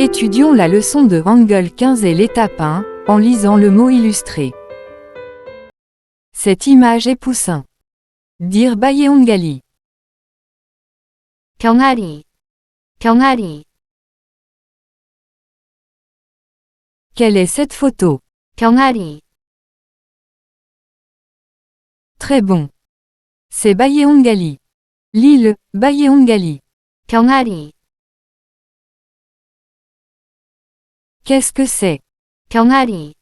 Étudions la leçon de Hangul 15 et l'étape 1, en lisant le mot illustré. Cette image est poussin. Dire Bayeongali. 병아리, 병아리. Quelle est cette photo? 병아리, Très bon. C'est Bayeongali. Lis-le, Bayeongali. 병아리. Qu'est-ce que c'est? 병아리.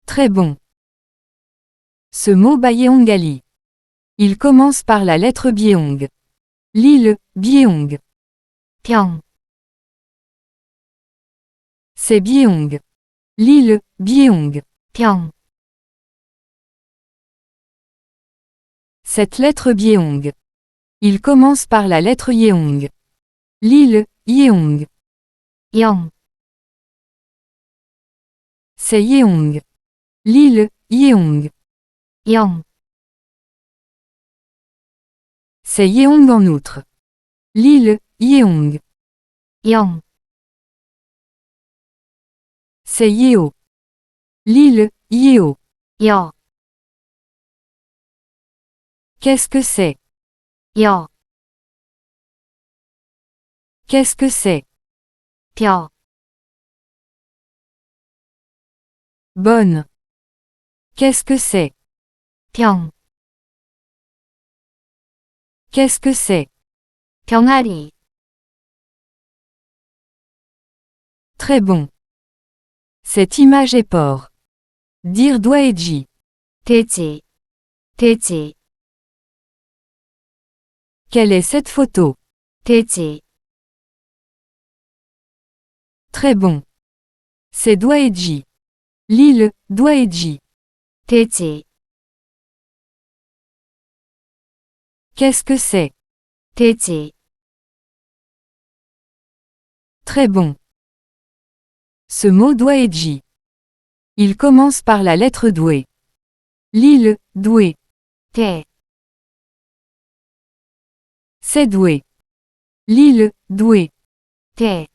Très bon. Ce mot Bayeongali. Il commence par la lettre Byeong. Lis-le, Byeong. 병, C'est Byeong. Lis-le, Byeong. 병. Cette lettre Byeong. Il commence par la lettre Yeong. Lis-le, Yeong. 영, C'est Yeong. Lis-le, Yeong. 영. C'est Yeong en outre. Lis-le, Yeong. 영. C'est Yeo. Lis-le, Yeo. 여, Qu'est-ce que c'est? 여. Qu'est-ce que c'est? 벼, Bonne. Qu'est-ce que c'est? 병. Qu'est-ce que c'est? 병아리. Très bon. Cette image est porc. Dire Doeji. 돼지, 돼지. Quelle est cette photo? 돼지. Très bon. C'est Doeji. Lis-le, Doeji. 돼지. Qu'est-ce que c'est? 돼지. Très bon. Ce mot Doeji. Il commence par la lettre Doué. Lis-le, Doué. 돼, C'est Doué. Lis-le, Doué. 돼.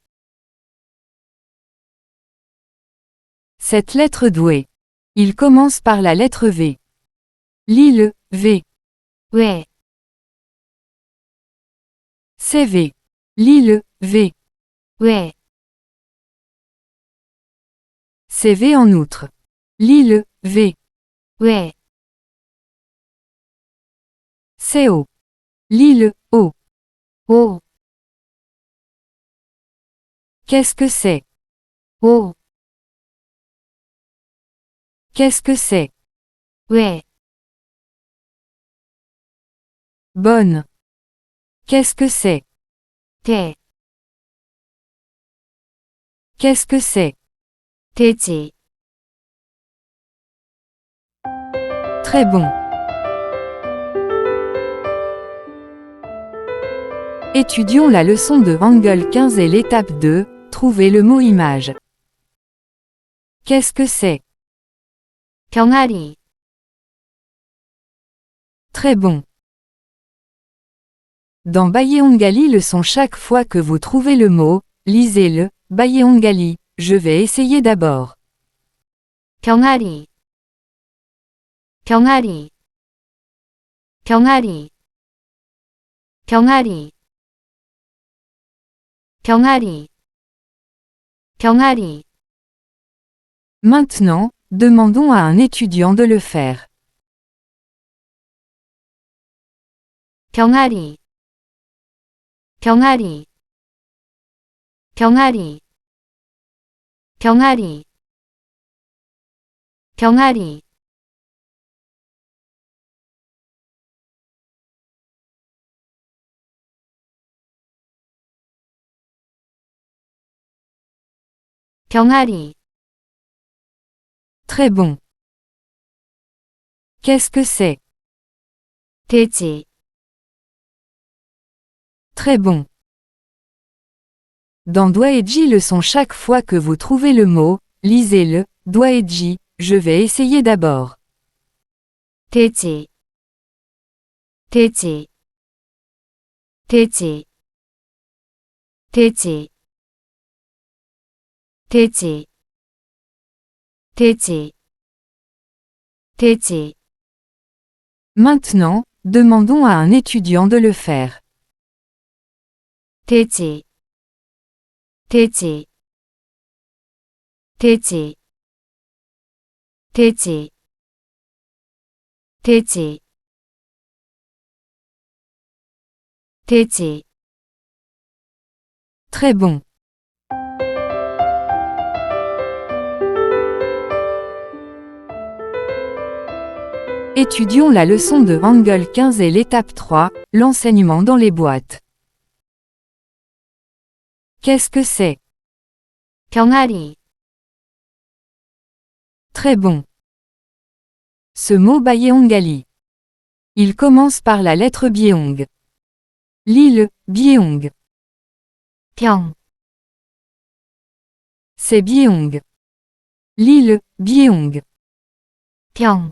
Cette lettre Doué. Il commence par la lettre V. Lis-le, V. 왜, C'est V. Lis-le, V. 왜. C'est V en outre. Lis-le, V. 왜. C'est O. Lis-le, O. 오, Qu'est-ce que c'est? 오. Qu'est-ce que c'est? 왜. Bonne. Qu'est-ce que c'est? 돼, Qu'est-ce que c'est? 돼지. Très bon. Étudions la leçon de Hangul 15 et l'étape 2, trouvez le mot image. Qu'est-ce que c'est? 병아리. Très bon. Dans Bayeongali leçon chaque fois que vous trouvez le mot, lisez-le, Bayeongali, je vais essayer d'abord. 병아리. 병아리. 병아리. 병아리. 병아리. 병아리. Maintenant, demandons à un étudiant de le faire. 병아리. 병아리. 병아리. 병아리. 병아리. 병아리. Très bon. Qu'est-ce que c'est? 돼지. Très bon. Dans Doeji leçon chaque fois que vous trouvez le mot, lisez-le, Doeji, je vais essayer d'abord. 돼지. 돼지. 돼지. 돼지, 돼지, 돼지, 돼지. Maintenant, demandons à un étudiant de le faire. 돼지, 돼지, 돼지, 돼지, 돼지, 돼지. Très bon. Étudions la leçon de Hangul 15 et l'étape 3, l'enseignement dans les boîtes. Qu'est-ce que c'est? 병아리, Très bon. Ce mot Bayeongali. Il commence par la lettre Byeong. Lis-le, Byeong. 병, C'est Byeong. Lis-le, Byeong. 병.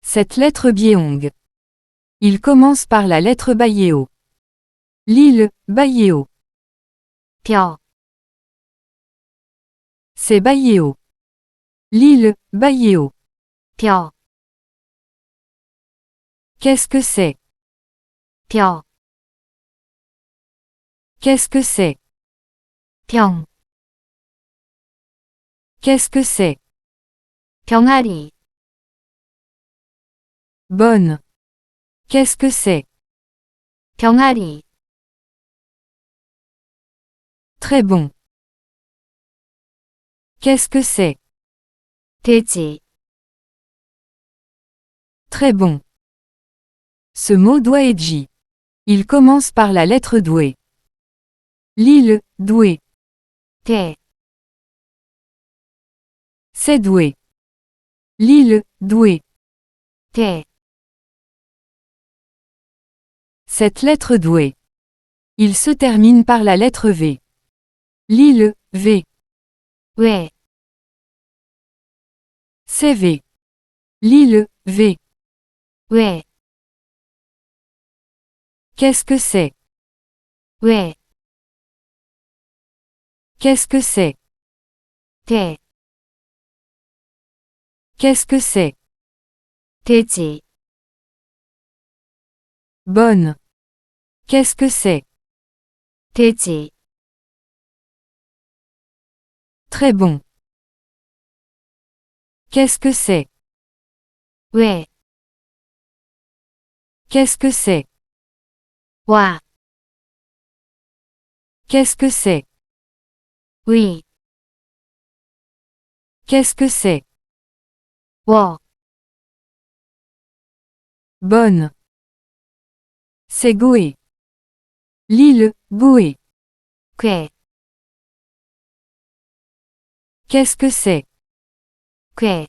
Cette lettre Byeong. Il commence par la lettre Bayeo. Lis-le, Bayeo. 벼, C'est Bayeo. Lis-le, Bayeo. 벼, Qu'est-ce que c'est? 벼, Qu'est-ce que c'est? 병, Qu'est-ce que c'est? 병아리, Bonne. Qu'est-ce que c'est? 병아리. Très bon. Qu'est-ce que c'est? 돼지, Très bon. Ce mot douaeji. Il commence par la lettre doué. Lis-le, doué. 돼, C'est doué. Lis-le, doué. 돼. Cette lettre doué. Il se termine par la lettre V. Lis-le, V. 왜, C'est V. Lis-le, V. 왜, Qu'est-ce que c'est? 왜, Qu'est-ce que c'est? 돼, Qu'est-ce que c'est? 돼지, Bonne. Qu'est-ce que c'est? 돼지. Très bon. Qu'est-ce que c'est? 왜, Qu'est-ce que c'est? 와, Qu'est-ce que c'est? 위, Qu'est-ce que c'est? 워, Bonne. C'est goé. Lis-le, goé. 괴, Qu'est-ce que c'est? 괴.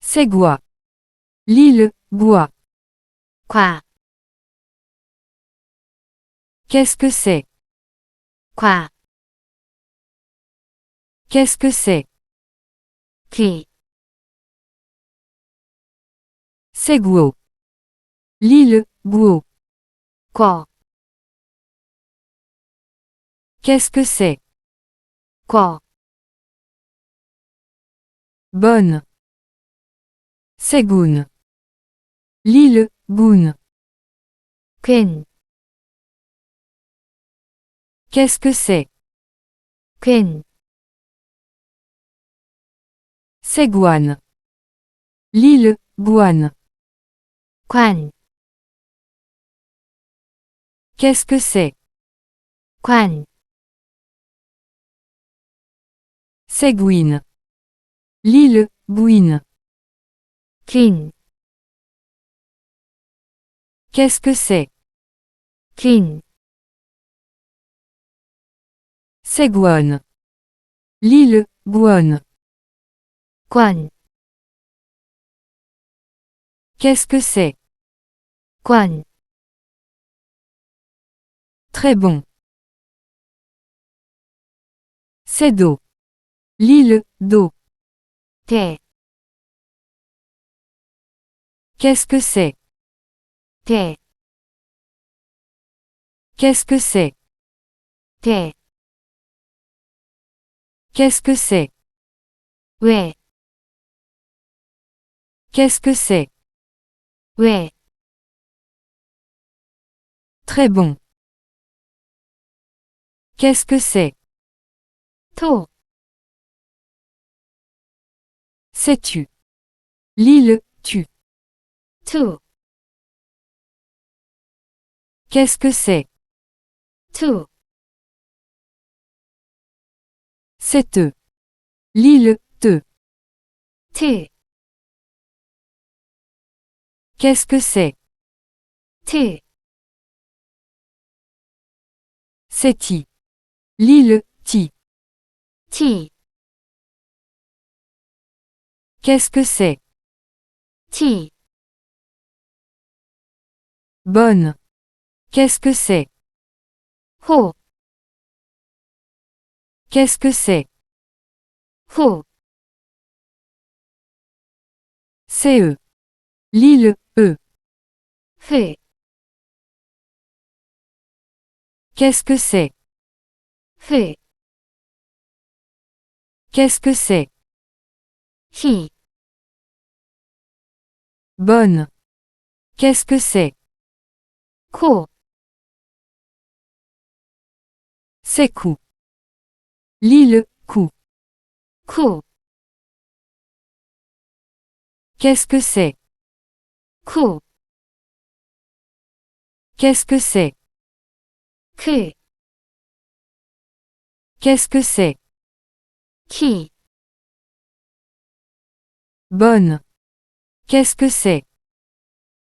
C'est goa. Lis-le, goa. 과, Qu'est-ce que c'est? 과. Qu'est-ce que c'est? 귀, C'est guo. Lis-le, guo. 궈, Qu'est-ce que c'est? 궈. Bonne. C'est goon. Lis-le, goon. 괜, Qu'est-ce que c'est? 괜. C'est guan. Lis-le, guan. 관, Qu'est-ce que c'est? 관. C'est guin. Lis-le, guin. 긴, Qu'est-ce que c'est? 긴. C'est guan. Lis-le, guan. 관, Qu'est-ce que c'est? 관. Très bon. C'est do. Lis-le, do. 대, Qu'est-ce que c'est? 대, Qu'est-ce que c'est? 대, Qu'est-ce que c'est? 왜, Qu'est-ce que c'est? 왜, Très bon. Qu'est-ce que c'est? 토, Sais-tu? Lis-le, tu. 투, Qu'est-ce que c'est? 투, C'est te. Lis-le, te. 트, Qu'est-ce que c'est? 트, C'est-ti. Lis-le, ti. 티, Qu'est-ce que c'est? 티, Bonne. Qu'est-ce que c'est? 호, Qu'est-ce que c'est? 호, C'est eux. Lis-le, eux. 회, Qu'est-ce que c'est? 회, Qu'est-ce que c'est? 히, Bonne. Qu'est-ce que c'est? 코, C'est coup. Lis-le, coup. 쿠, Qu'est-ce que c'est? 쿠, Qu'est-ce que c'est? 크, Qu'est-ce que c'est? 키, Bonne. Qu'est-ce que c'est?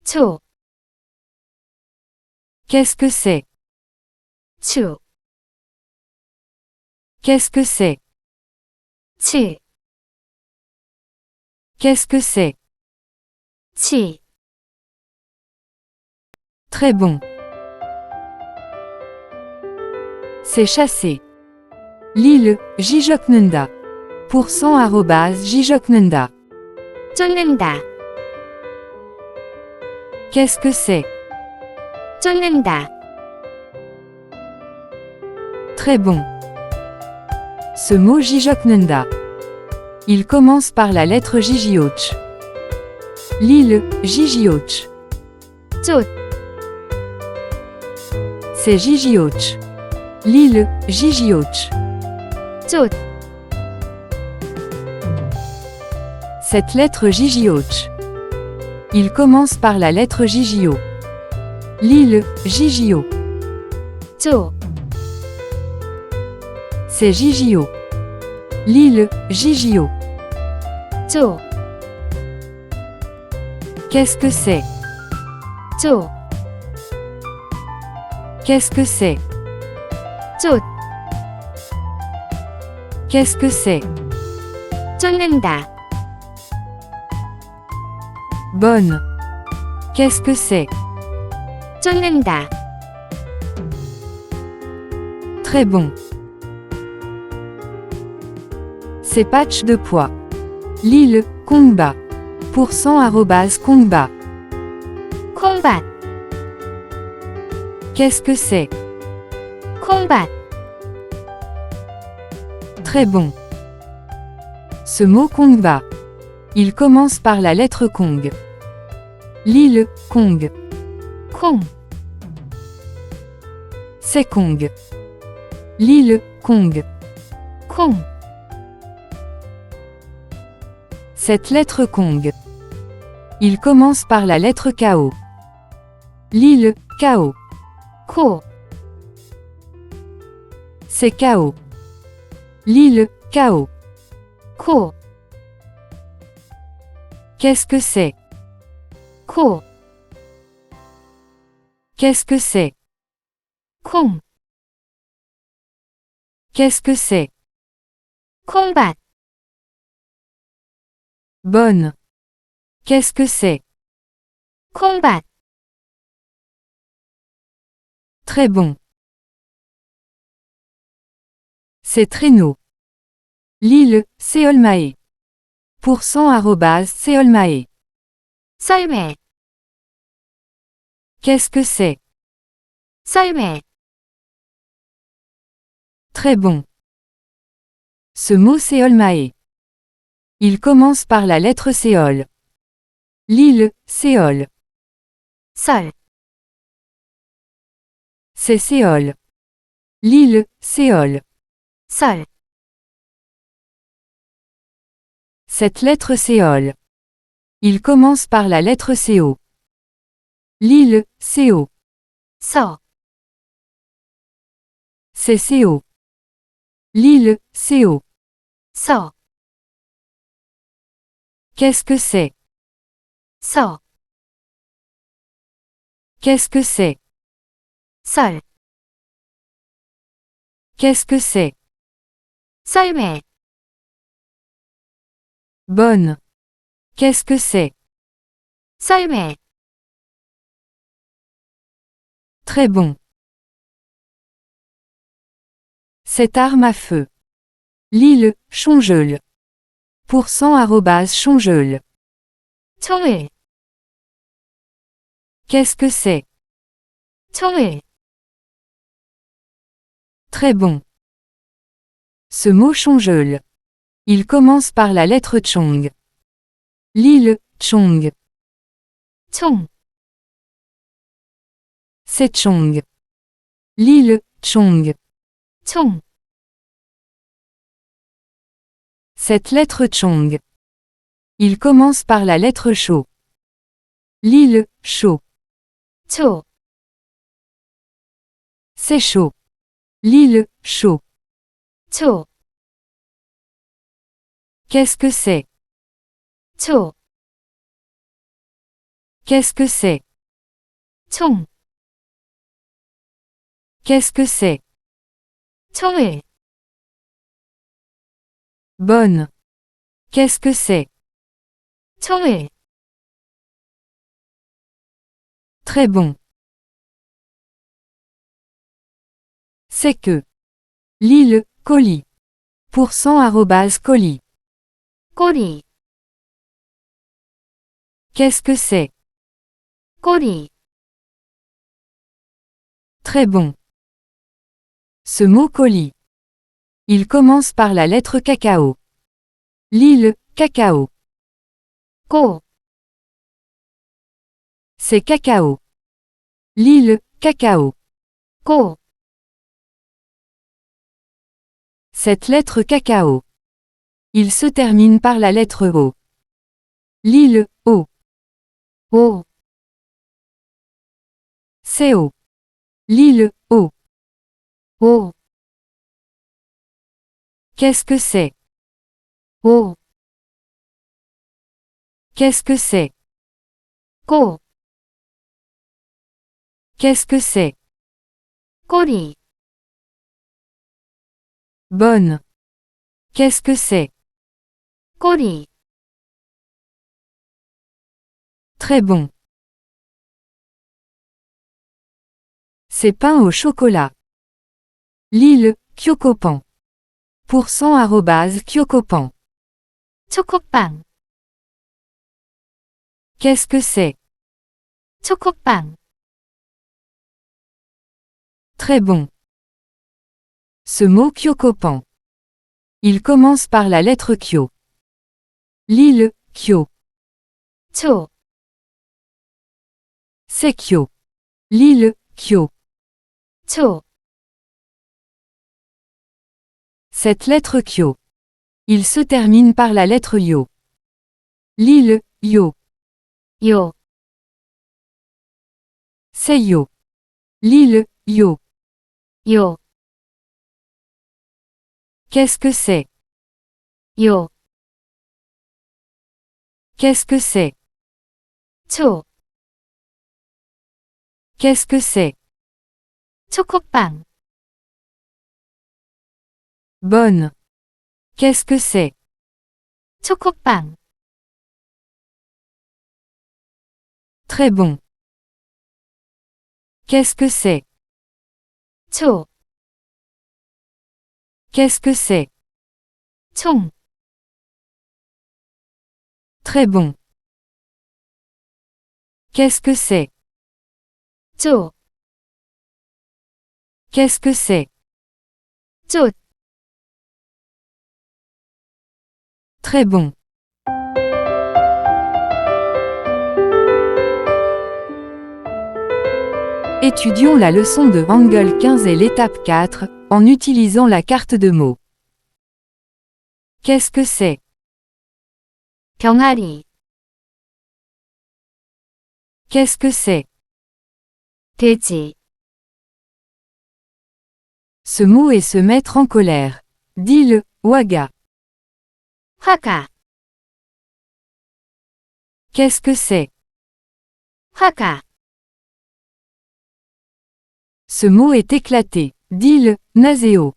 초, Qu'est-ce que c'est? 추, Qu'est-ce que c'est? 치, Qu'est-ce que c'est? 치, Très bon. C'est chasser. Lis-le, jijoknunda. Pourcent arrobase jijoknunda. 쫓는다, Qu'est-ce que c'est? 쫓는다, Très bon. Ce mot jijoknunda. Il commence par la lettre jijioch. Lis-le, jijioch. 쫓, C'est jijioch. Lis-le, jijioch. 쫓, Cette lettre jijioch. Il commence par la lettre jijio. Lis-le, jijio. 쫓, C'est jijio. Lis-le, jijio. 쫓, Qu'est-ce que c'est? 쫓, Qu'est-ce que c'est? 쫓, Qu'est-ce que c'est? 쫓는다, Bonne. Qu'est-ce que c'est? 쫓는다, Très bon. C'est patch de pois. Lis-le, kongba. Pourcent arrobase kongba. 콩밭, Qu'est-ce que c'est? 콩밭, Très bon. Ce mot kongba. Il commence par la lettre kong. Lis-le, kong. 콩, C'est kong. Lis-le, kong. 콩, Cette lettre kong. Il commence par la lettre kao. Lis-le, kao. 코, C'est kao. Lis-le, kao. 코, Qu'est-ce que c'est? 코, Qu'est-ce que c'est? 콩, Qu'est-ce que c'est? 콩밭, Bonne. Qu'est-ce que c'est? 콩밭, Très bon. C'est traîneau. Lis-le, seolmae. Pourcent arrobase seolmae. 썰매, Qu'est-ce que c'est? 썰매, Très bon. Ce mot Séolmae. Il commence par la lettre Séol. L'île, Séol. 썰, C'est Séol. L'île, Séol. 썰, Cette lettre Séol. Il commence par la lettre CO. L'île, CO. 서, C'est CO. L'île, CO. 서, Qu'est-ce que c'est? 서, Qu'est-ce que c'est? 썰, Qu'est-ce que c'est? 썰매, Bonne. Qu'est-ce que c'est? 썰매, Très bon. Cette arme à feu. L'île, Chonjeul. @chonjeul. 총을, Qu'est-ce que c'est? 총을, Très bon. Ce mot Chonjeul. Il commence par la lettre Chong. L'île, Chong. 총, C'est Chong. L'île, Chong. 총, Cette lettre Chong. Il commence par la lettre Cho. L'île, Cho. 초, C'est chaud. L'île, chaud. 초, Qu'est-ce que c'est? 초, Qu'est-ce que c'est? 총, Qu'est-ce que c'est? 총을, Bonne. Qu'est-ce que c'est? 총을, Très bon. C'est que. L'île, colis. %colis. 꼬리, Qu'est-ce que c'est? 꼬리, Très bon. Ce mot colis. Il commence par la lettre cacao. L'île, cacao. 꼬, C'est cacao. L'île, cacao. 꼬, Cette lettre cacao. Il se termine par la lettre O. L'île, O. 오, C'est O. L'île, O. 오, Qu'est-ce que c'est? 오, Qu'est-ce que c'est? 꼬, Qu'est-ce que c'est? 꼬리, Bonne. Qu'est-ce que c'est? 꼬리, Très bon. C'est pain au chocolat. L'île, Kyokopan. @kyokopan. 초코빵, Qu'est-ce que c'est? 초코빵, Très bon. Ce mot Kyokopan. Il commence par la lettre Kyo. L'île, Kyo. 초, C'est Kyo. L'île, Kyo. 초, Cette lettre Kyo. Il se termine par la lettre Yo. L'île, Yo. 요, C'est Yo. L'île, Yo. 요, Qu'est-ce que c'est? 요, Qu'est-ce que c'est? 초, Qu'est-ce que c'est? 초코빵, Bonne. Qu'est-ce que c'est? 초코빵, Très bon. Qu'est-ce que c'est? 초, Qu'est-ce que c'est? 총, Très bon. Qu'est-ce que c'est? 쪼, Qu'est-ce que c'est? 쫓, Très bon. Étudions la leçon de Hangul 15 et l'étape 4, en utilisant la carte de mots. Qu'est-ce que c'est? 병아리, Qu'est-ce que c'est? 돼지, Ce mot est se mettre en colère. Dis-le, Waga. 화가, Qu'est-ce que c'est? 화가, Ce mot est éclaté. Dis-le, Naseo.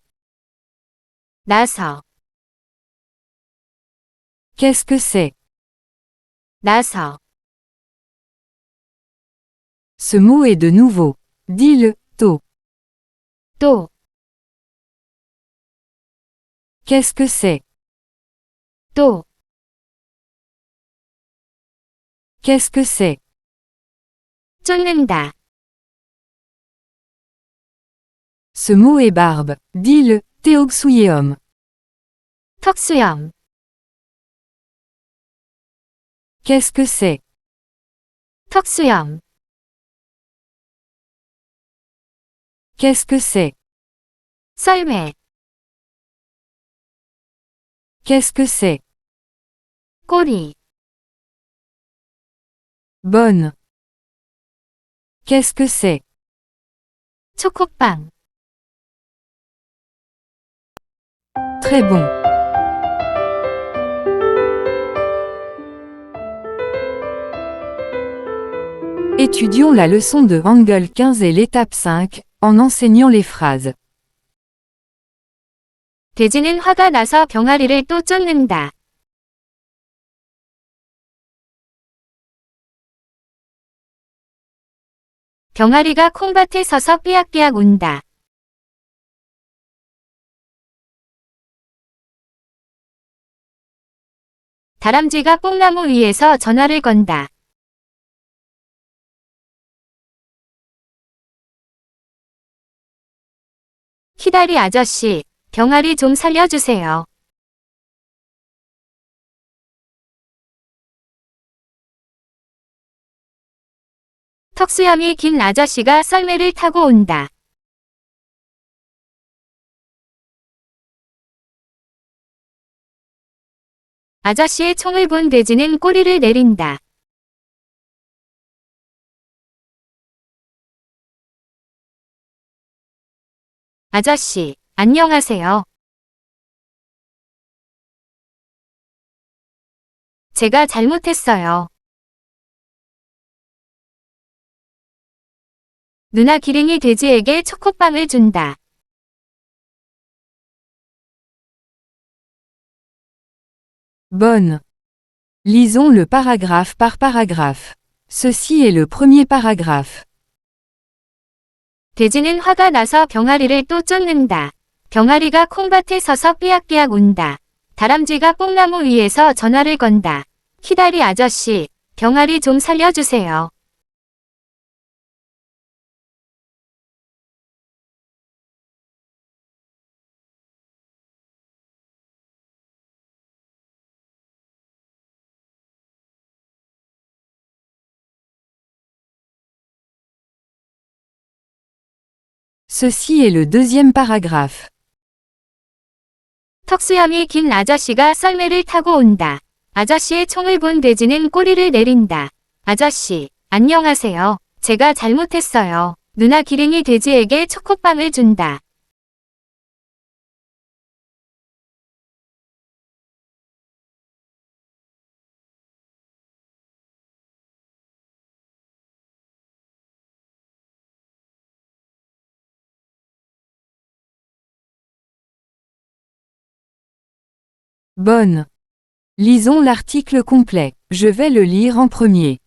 나서, Qu'est-ce que c'est? 나서, Ce mot est de nouveau. Dis-le, To. 또, Qu'est-ce que c'est? 또, Qu'est-ce que c'est? 쫓는다, Ce mot est barbe. Dis-le, Teoxuyeom. 턱수염, Qu'est-ce que c'est? 턱수염, Qu'est-ce que c'est? 썰매, Qu'est-ce que c'est? 꼬리, Bonne. Qu'est-ce que c'est? 초코빵, Très bon. Étudions la leçon de Hangul 15 et l'étape 5, en enseignant les phrases. 돼지는 화가 나서 병아리를 또 쫓는다. 병아리가 콩밭에 서서 삐약삐약 운다. 다람쥐가 뽕나무 위에서 전화를 건다. 키다리 아저씨, 병아리 좀 살려주세요. 턱수염이 긴 아저씨가 썰매를 타고 온다. 아저씨의 총을 본 돼지는 꼬리를 내린다. 아저씨, 안녕하세요. 제가 잘못했어요. 누나 기린이 돼지에게 초코빵을 준다. Bonne. Lisons le paragraphe par paragraphe. Ceci est le premier paragraphe. 돼지는 화가 나서 병아리를 또 쫓는다. 병아리가 콩밭에 서서 삐약삐약 운다. 다람쥐가 뽕나무 위에서 전화를 건다. 키다리 아저씨, 병아리 좀 살려주세요. Ceci est le deuxième paragraphe. 턱수염이 긴 아저씨가 썰매를 타고 온다. 아저씨의 총을 본 돼지는 꼬리를 내린다. 아저씨, 안녕하세요. 제가 잘못했어요. 누나 기린이 돼지에게 초코빵을 준다. Bonne. Lisons l'article complet. Je vais le lire en premier.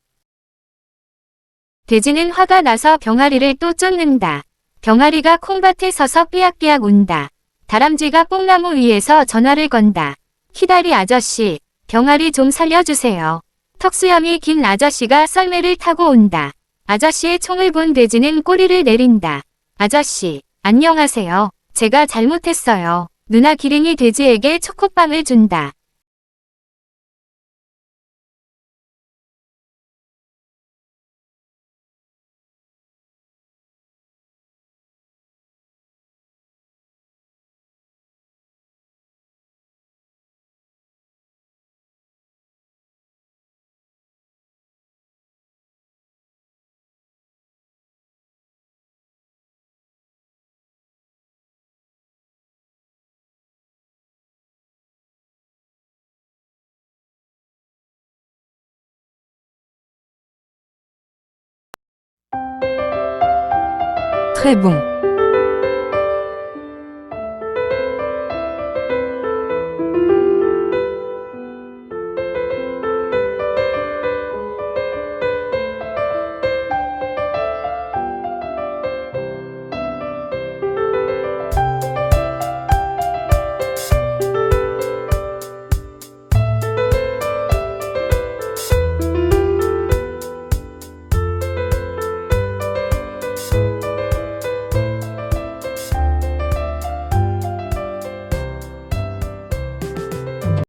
돼지는 화가 나서 병아리를 또 쫓는다. 병아리가 콩밭에 서서 삐약삐약 운다. 다람쥐가 뽕나무 위에서 전화를 건다. 키다리 아저씨, 병아리 좀 살려주세요. 턱수염이 긴 아저씨가 썰매를 타고 온다. 아저씨의 총을 본 돼지는 꼬리를 내린다. 아저씨, 안녕하세요. 제가 잘못했어요. 누나 기린이 돼지에게 초코빵을 준다. Très bon.